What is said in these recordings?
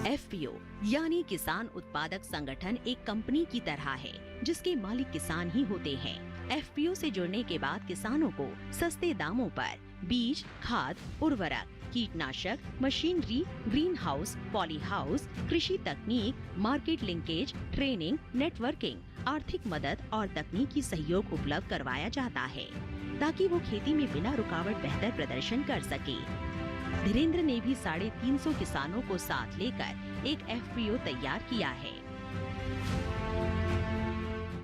FPO यानी किसान उत्पादक संगठन एक कंपनी की तरह है जिसके मालिक किसान ही होते हैं। एफपीओ से जुड़ने के बाद किसानों को सस्ते दामों पर बीज, खाद, उर्वरक, कीटनाशक, machinery, green house, poly house, कृषि तकनीक, मार्केट लिंकेज, ट्रेनिंग, नेटवर्किंग, आर्थिक मदद और तकनीकी सहयोग उपलब्ध करवाया जाता है ताकि वो खेती में बिना रुकावट बेहतर प्रदर्शन कर सके। धीरेन्द्र ने भी 350 किसानों को साथ लेकर एक एफपीओ तैयार किया है।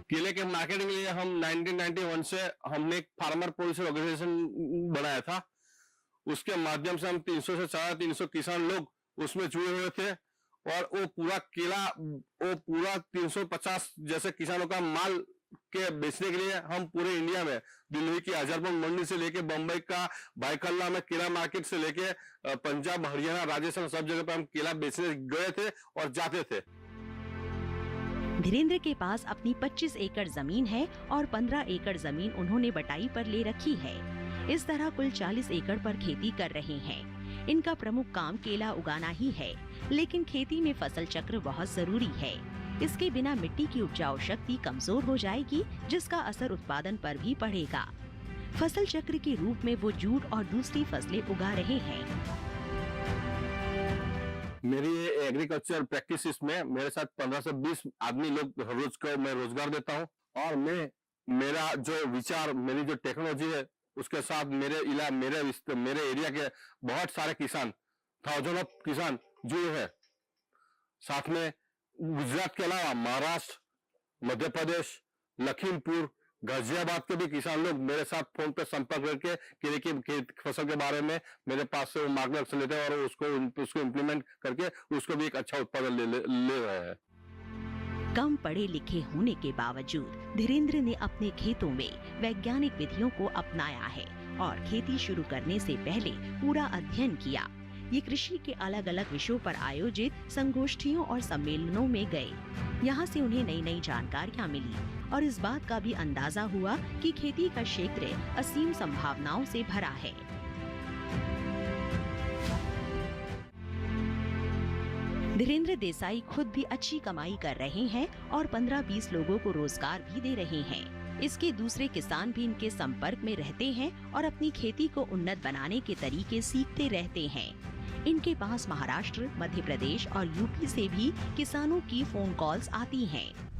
केले के मार्केटिंग के लिए हम 1991 से हमने एक फार्मर प्रोड्यूसर ऑर्गेनाइजेशन बनाया था। उसके माध्यम से हम 300 से 350 किसान लोग उसमें जुड़े हुए थे और वो पूरा 350 जैसे किसानों का माल के बेचने के लिए हम पूरे इंडिया में दिल्ली की अजरबल मंडी से लेके बम्बई का बाइकल्ला में केला मार्केट से लेके पंजाब, हरियाणा, राजस्थान सब जगह पे हम केला बेचने गए थे और जाते थे। धीरेन्द्र के पास अपनी 25 एकड़ जमीन है और 15 एकड़ जमीन उन्होंने बटाई पर ले रखी है। इस तरह कुल 40 एकड़ पर खेती कर रहे हैं। इनका प्रमुख काम केला उगाना ही है, लेकिन खेती में फसल चक्र बहुत जरूरी है। इसके बिना मिट्टी की उपजाऊ शक्ति कमजोर हो जाएगी, जिसका असर उत्पादन पर भी पड़ेगा। फसल चक्र के रूप में वो जूट और दूसरी फसलें उगा रहे हैं। मेरी एग्रीकल्चर प्रैक्टिस में मेरे साथ 15 से 20 आदमी लोग रोज को मैं रोजगार देता हूँ और मेरा जो विचार, मेरी जो टेक्नोलॉजी है उसके साथ मेरे एरिया के बहुत सारे किसान, थाउजेंड ऑफ किसान जुड़े हैं। साथ में गुजरात के अलावा महाराष्ट्र, मध्य प्रदेश, लखीमपुर, गाजियाबाद के भी किसान लोग मेरे साथ फोन पे संपर्क करके केले की फसल के बारे में मेरे पास से मार्गदर्शन लेते हैं और उसको इम्प्लीमेंट करके उसको भी एक अच्छा उत्पादन ले रहे हैं। कम पढ़े लिखे होने के बावजूद धीरेन्द्र ने अपने खेतों में वैज्ञानिक विधियों को अपनाया है और खेती शुरू करने से पहले पूरा अध्ययन किया। ये कृषि के अलग अलग विषयों पर आयोजित संगोष्ठियों और सम्मेलनों में गए। यहाँ से उन्हें नई नई जानकारियाँ मिली और इस बात का भी अंदाजा हुआ कि खेती का क्षेत्र असीम संभावनाओं से भरा है। धीरेन्द्र देसाई खुद भी अच्छी कमाई कर रहे हैं और 15-20 लोगों को रोजगार भी दे रहे हैं। इसके दूसरे किसान भी इनके संपर्क में रहते हैं और अपनी खेती को उन्नत बनाने के तरीके सीखते रहते हैं। इनके पास महाराष्ट्र, मध्य प्रदेश और यूपी से भी किसानों की फोन कॉल्स आती हैं।